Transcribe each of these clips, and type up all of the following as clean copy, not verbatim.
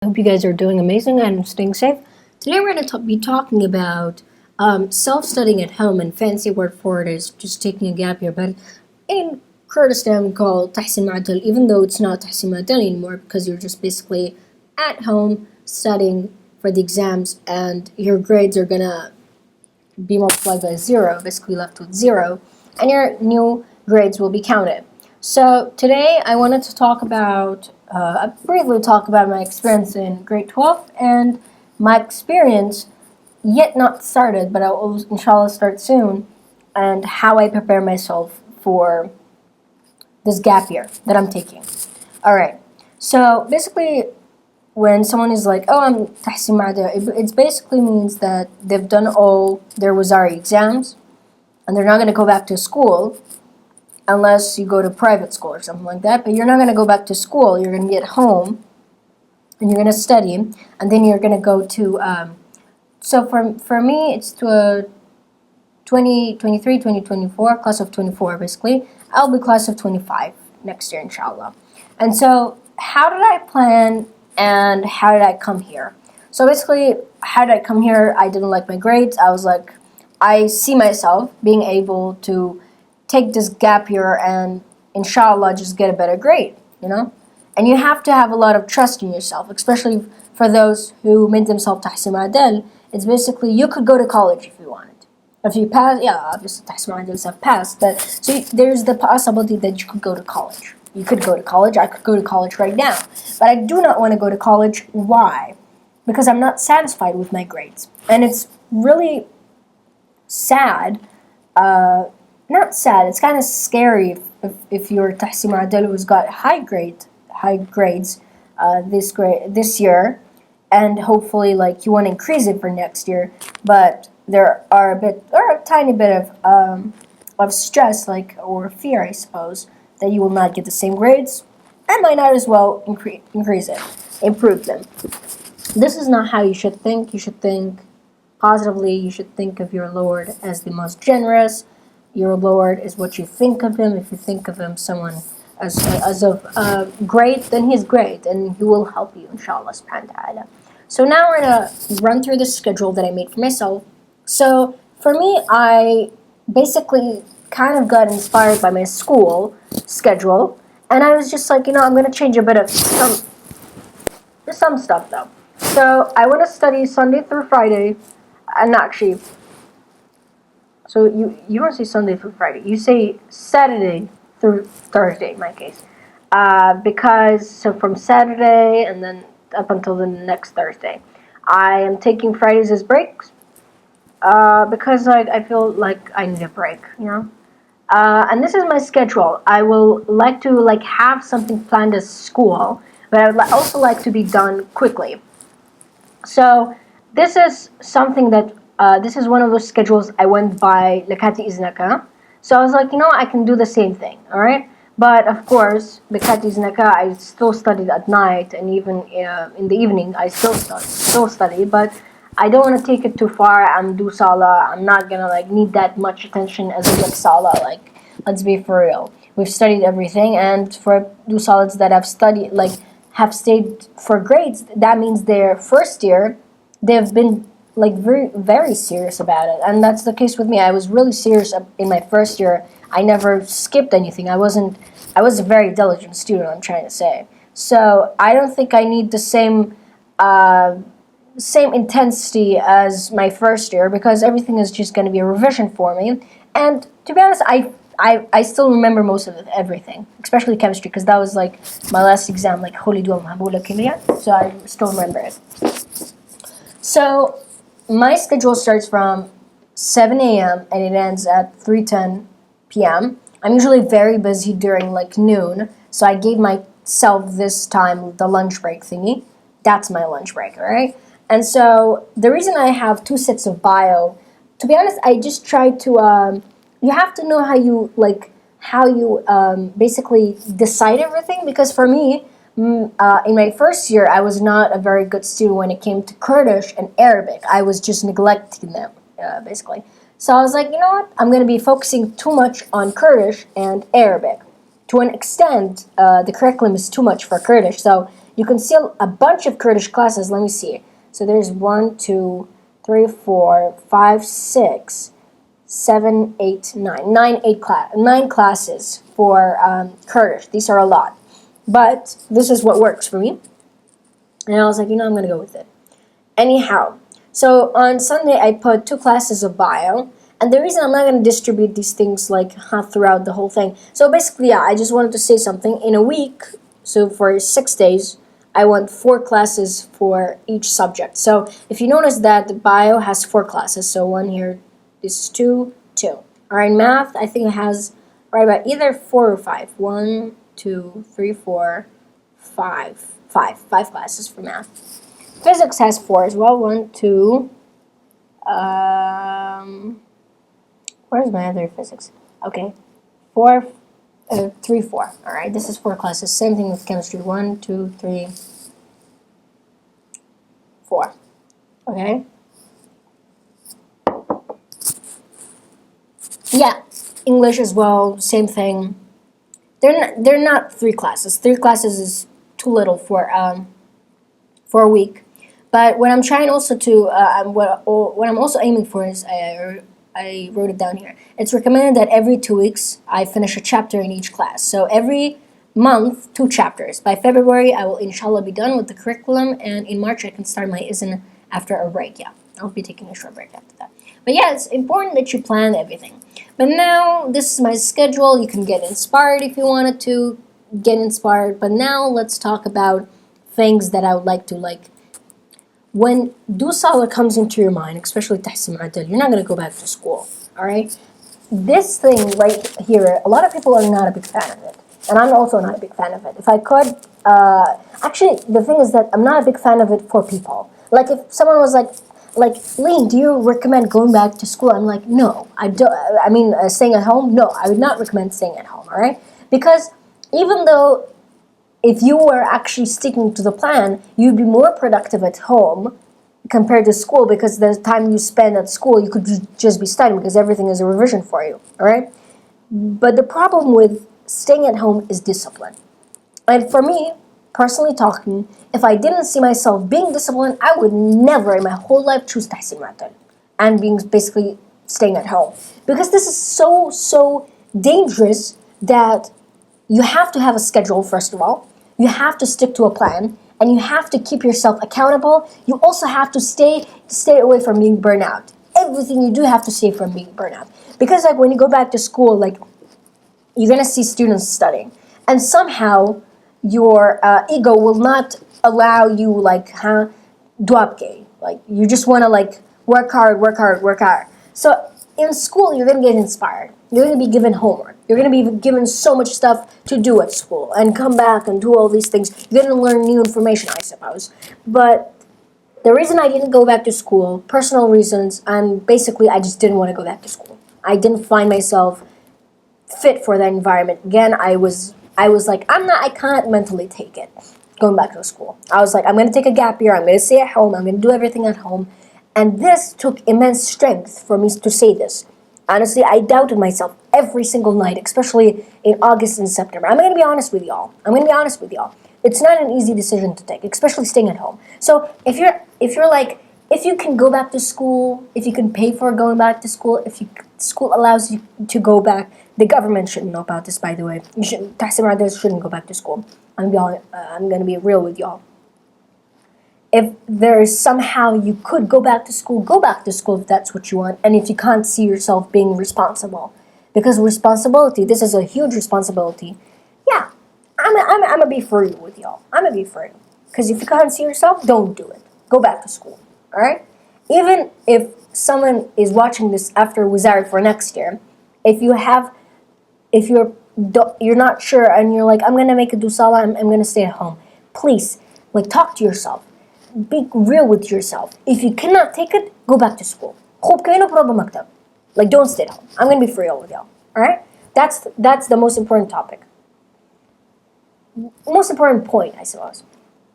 Hope you guys are doing amazing and staying safe. Today we're going to be talking about self-studying at home, and fancy word for it is just taking a gap year. But in Kurdistan we call Ta7sin Mu4adal, even though it's not Ta7sin Mu4adal anymore, because you're just basically at home studying for the exams and your grades are going to be multiplied by 0, basically left with 0, and your new grades will be counted. So today I wanted to talk about, briefly talk about my experience in grade 12 and my experience yet not started, but I will inshallah start soon, and how I prepare myself for this gap year that I'm taking. Alright, so basically when someone is like, oh, I'm Ta7sin Mu4adal, it basically means that they've done all their Wazari exams and they're not going to go back to school unless you go to private school or something like that. But you're not going to go back to school. You're going to be at home and you're going to study, and then you're going to go to, so for me, it's to a 2023, 2024, class of 24 basically. I'll be class of 25 next year, inshallah. And so how did I plan and how did I come here? So basically, how did I come here? I didn't like my grades. I was like, I see myself being able to take this gap year and inshallah just get a better grade, you know? And you have to have a lot of trust in yourself, especially for those who made themselves Ta7sin Mu4adal. It's basically, you could go to college if you wanted. If you pass, yeah, obviously Ta7sin Mu4adals have passed, but so there's the possibility that you could go to college. You could go to college, I could go to college right now. But I do not want to go to college. Why? Because I'm not satisfied with my grades. And it's really sad, not sad, it's kind of scary if you're Ta7sin Mu4adal who's got high grades this year, and hopefully like you want to increase it for next year, but there are a tiny bit of stress, like, or fear, I suppose, that you will not get the same grades and might not as well improve them. This is not how you should think. You should think positively. You should think of your Lord as the most generous. Your Lord is what you think of him. If you think of him someone as of great, then he's great, and he will help you, inshallah subhanahu wa ta'ala. So now we're going to run through the schedule that I made for myself. So for me, I basically kind of got inspired by my school schedule, and I was just like, I'm going to change a bit of some stuff though. So I want to study Sunday through Friday, and actually, so you don't say Sunday through Friday, you say Saturday through Thursday in my case, because so from Saturday and then up until the next Thursday, I am taking Fridays as breaks, because I feel like I need a break, and this is my schedule. I will like to have something planned as school, but I would also like to be done quickly. So this is something that this is one of those schedules I went by Lakati Iznaka. So I was like, I can do the same thing, all right? But of course, Lakati Iznaka, I still studied at night, and even in the evening, I still study. But I don't want to take it too far and do Salah. I'm not gonna need that much attention as I get Salah. Let's be for real. We've studied everything, and for do Salads that have studied, have stayed for grades, that means their first year, they've been very, very serious about it. And that's the case with me. I was really serious in my first year. I never skipped anything. I was a very diligent student, I'm trying to say. So I don't think I need the same intensity as my first year, because everything is just going to be a revision for me. And to be honest, I still remember most of everything, especially chemistry, because that was my last exam, so I still remember it. So my schedule starts from 7 a.m. and it ends at 3:10 p.m. I'm usually very busy during noon, so I gave myself this time the lunch break thingy. That's my lunch break, all right? And so the reason I have 2 sets of bio, to be honest, I just tried to, you have to know how you basically decide everything, because for me, in my first year, I was not a very good student when it came to Kurdish and Arabic. I was just neglecting them, basically. So I was like, you know what? I'm going to be focusing too much on Kurdish and Arabic. To an extent, the curriculum is too much for Kurdish. So you can see a bunch of Kurdish classes. Let me see. So there's 1, 2, 3, 4, 5, 6, 7, 8, 9. 9 classes for Kurdish. These are a lot. But this is what works for me. And I was like, I'm going to go with it. Anyhow, so on Sunday I put 2 classes of bio. And the reason I'm not going to distribute these things like throughout the whole thing. So basically, I just wanted to say something. In a week, so for 6 days, I want 4 classes for each subject. So if you notice that the bio has 4 classes. So 1 here, this is 2, 2. All right, math, I think it has right about either 4 or 5. 1, 2, 3, 4, 5. 5 classes for math. Physics has 4 as well. 1, 2, where's my other physics? Okay, 4, 3, 4. All right, this is 4 classes. Same thing with chemistry. 1, 2, 3, 4. Okay. Yeah, English as well. Same thing. They're not 3 classes. 3 classes is too little for a week. But what I'm trying also to what I'm also aiming for is I wrote it down here. It's recommended that every 2 weeks I finish a chapter in each class. So every month, 2 chapters. By February, I will inshallah be done with the curriculum, and in March I can start my izn after a break. Yeah, I'll be taking a short break after that. But yeah, it's important that you plan everything. But now, this is my schedule. You can get inspired if you wanted to get inspired. But now, let's talk about things that I would like to like. When Dusala comes into your mind, especially Ta7sin Mu4adal, you're not going to go back to school, all right? This thing right here, a lot of people are not a big fan of it. And I'm also not a big fan of it. If I could, actually, the thing is that I'm not a big fan of it for people. Like, if someone was like, Leen, do you recommend going back to school? I'm like, no, I don't. I mean, staying at home? No, I would not recommend staying at home, all right? Because even though if you were actually sticking to the plan, you'd be more productive at home compared to school, because the time you spend at school, you could just be studying because everything is a revision for you, all right? But the problem with staying at home is discipline. And for me, personally talking, if I didn't see myself being disciplined, I would never in my whole life choose Ta7sin Mu4adal and being basically staying at home. Because this is so dangerous that you have to have a schedule, first of all. You have to stick to a plan, and you have to keep yourself accountable. You also have to stay away from being burnt out. Everything you do have to stay from being burnt out. Because like when you go back to school, like you're gonna see students studying, and somehow your ego will not allow you like duapke. Like you just wanna like work hard. So in school, you're gonna get inspired. You're gonna be given homework. You're going to be given so much stuff to do at school and come back and do all these things. You're going to learn new information, I suppose. But the reason I didn't go back to school, personal reasons, and basically I just didn't want to go back to school. I didn't find myself fit for that environment. Again, I was like, I can't mentally take it going back to school. I was like, I'm going to take a gap year. I'm going to stay at home. I'm going to do everything at home. And this took immense strength for me to say this. Honestly, I doubted myself every single night, especially in August and September. I'm going to be honest with y'all. It's not an easy decision to take, especially staying at home. So if you're like, if you can go back to school, if you can pay for going back to school, school allows you to go back, the government shouldn't know about this, by the way. Ta7sin Mu4adal shouldn't go back to school. I'm going to be real with y'all. If there is somehow you could go back to school if that's what you want, and if you can't see yourself being responsible. Because responsibility, this is a huge responsibility. Yeah, I'm gonna be free with y'all. I'm gonna be free. Because if you can't see yourself, don't do it. Go back to school, all right? Even if someone is watching this after Wizard for next year, if you're not sure and you're like, I'm gonna make a dusala, I'm gonna stay at home. Please, like, talk to yourself. Be real with yourself. If you cannot take it, go back to school. Like, don't stay at home. I'm going to be real with y'all. Alright? That's the most important topic. Most important point, I suppose.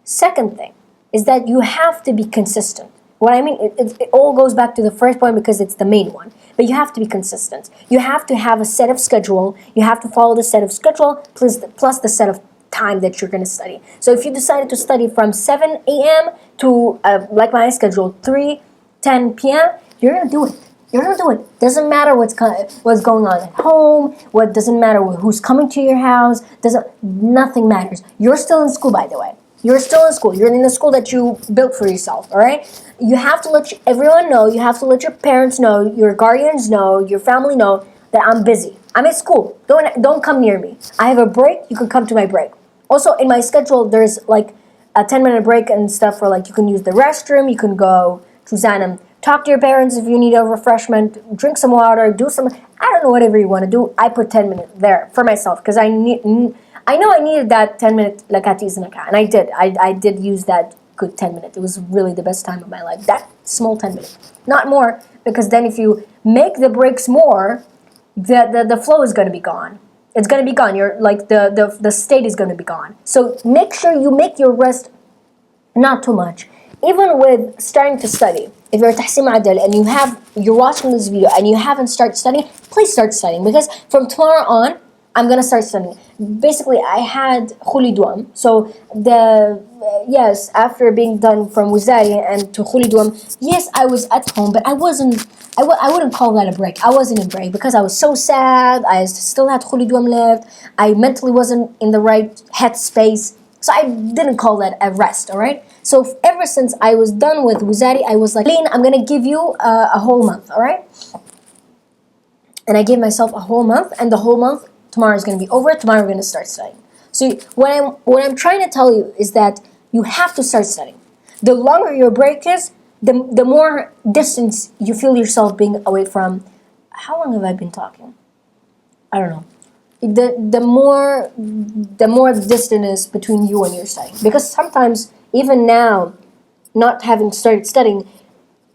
Second thing is that you have to be consistent. What I mean, it all goes back to the first point because it's the main one. But you have to be consistent. You have to have a set of schedule. You have to follow the set of schedule plus the set of time that you're going to study. So if you decided to study from 7 a.m. to, like my schedule, 3:10 p.m., you're going to do it. You're going to do it. Doesn't matter what's going on at home. What doesn't matter who's coming to your house. Nothing matters. You're still in school, by the way. You're still in school. You're in the school that you built for yourself, all right? You have to let everyone know. You have to let your parents know, your guardians know, your family know that I'm busy. I'm at school. Don't come near me. I have a break. You can come to my break. Also, in my schedule, there's like a 10-minute break and stuff for like you can use the restroom. You can go to Zanum. Talk to your parents if you need a refreshment. Drink some water. Do some. I don't know, whatever you want to do. I put 10 minutes there for myself because I know I needed that 10-minute lakati iznaka, and I did. I did use that good 10 minutes. It was really the best time of my life. That small 10 minutes, not more, because then if you make the breaks more, the flow is going to be gone. It's going to be gone. You're like the state is going to be gone. So make sure you make your rest not too much. Even with starting to study, if you're Ta7sin Mu4adal and you're watching this video and you haven't started studying, please start studying, because from tomorrow on, I'm gonna start studying. Basically, I had khuli duam. So yes, after being done from Wizari and to khuli duam, yes, I was at home, but I wasn't. I wouldn't call that a break. I wasn't in break because I was so sad. I still had khuli duam left. I mentally wasn't in the right headspace. So I didn't call that a rest, all right? So ever since I was done with Wizari, I was like, Leen, I'm going to give you a whole month, all right? And I gave myself a whole month, and the whole month, tomorrow is going to be over. Tomorrow we're going to start studying. So what I'm trying to tell you is that you have to start studying. The longer your break is, the more distance you feel yourself being away from. How long have I been talking? I don't know. The more the distance is between you and your studying. Because sometimes, even now, not having started studying,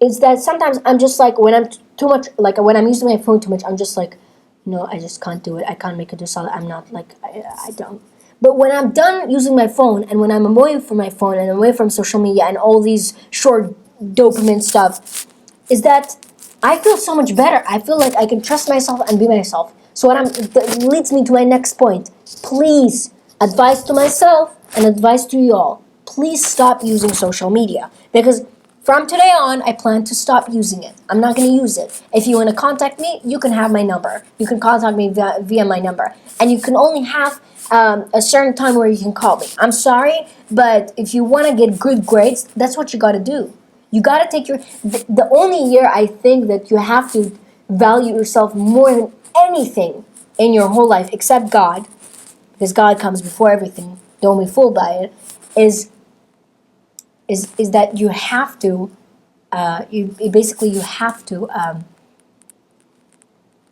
is that sometimes I'm just like, when I'm too much, like when I'm using my phone too much, I'm just like, no, I just can't do it. I can't make it to solid. I'm not like, I don't. But when I'm done using my phone, and when I'm away from my phone and away from social media and all these short dopamine stuff, is that I feel so much better. I feel like I can trust myself and be myself. So that leads me to my next point. Please, advice to myself and advice to you all. Please stop using social media, because from today on, I plan to stop using it. I'm not going to use it. If you want to contact me, you can have my number. You can contact me via my number. And you can only have a certain time where you can call me. I'm sorry, but if you want to get good grades, that's what you got to do. You got to take the only year I think that you have to value yourself more than anything in your whole life, except God, because God comes before everything, don't be fooled by it, is that you have to, you have to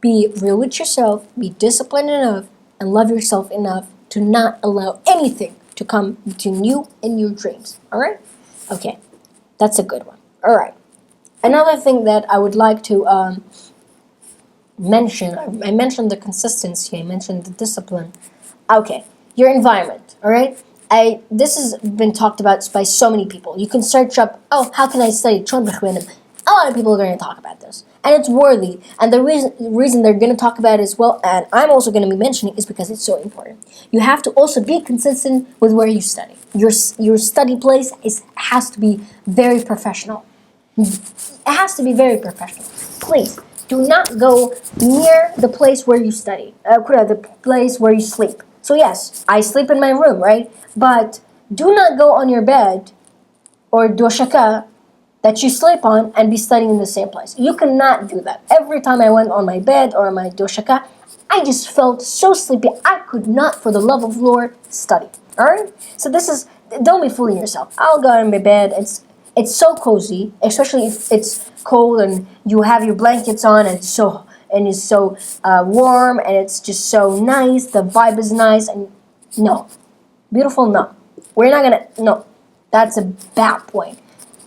be real with yourself, be disciplined enough, and love yourself enough to not allow anything to come between you and your dreams. All right? Okay, that's a good one. All right. Another thing that I would like to mention, I mentioned the consistency, I mentioned the discipline. Okay, your environment, all right? This has been talked about by so many people. You can search up, how can I study? A lot of people are going to talk about this. And it's worthy. And the reason they're going to talk about it as well, and I'm also going to be mentioning, is because it's so important. You have to also be consistent with where you study. Your study place has to be very professional. It has to be very professional. Please, do not go near the place where you study, the place where you sleep. So yes, I sleep in my room, right? But do not go on your bed or doshaka that you sleep on and be studying in the same place. You cannot do that. Every time I went on my bed or my doshaka, I just felt so sleepy. I could not, for the love of Lord, study. All right? So don't be fooling yourself. I'll go on my bed. It's so cozy, especially if it's cold and you have your blankets on and it's so warm and it's just so nice. The vibe is nice and no, beautiful. No, we're not gonna. No, that's a bad point.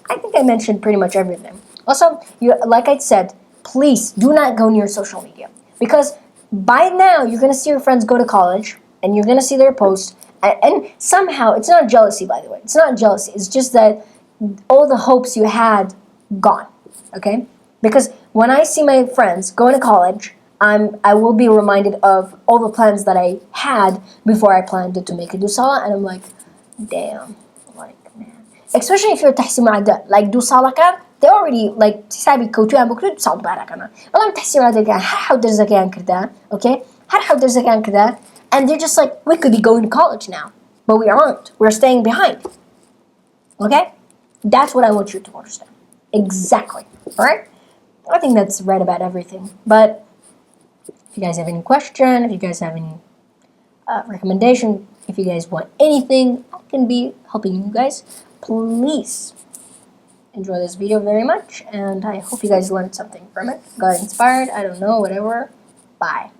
I think I mentioned pretty much everything. Also, like I said, please do not go near social media, because by now you're gonna see your friends go to college and you're gonna see their posts, and somehow it's not jealousy. By the way, it's not jealousy. It's just that all the hopes you had gone, okay? Because when I see my friends going to college, I will be reminded of all the plans that I had before I planned to make a dusala, and I'm like, damn, like man. Especially if you're تحسين معدل, like dusala kan, they already like تسابي كوتوان بكرة تصعد بارك أنا. والله تحسين معدل كان هر درجة كان كذا, okay, هر درجة كان كذا, and they're just like, we could be going to college now, but we aren't. We're staying behind. Okay, that's what I want you to understand. Exactly. All right. I think that's right about everything, but. If you guys have any question, if you guys have any recommendation, if you guys want anything, I can be helping you guys. Please enjoy this video very much, and I hope you guys learned something from it, got inspired, I don't know, whatever. Bye.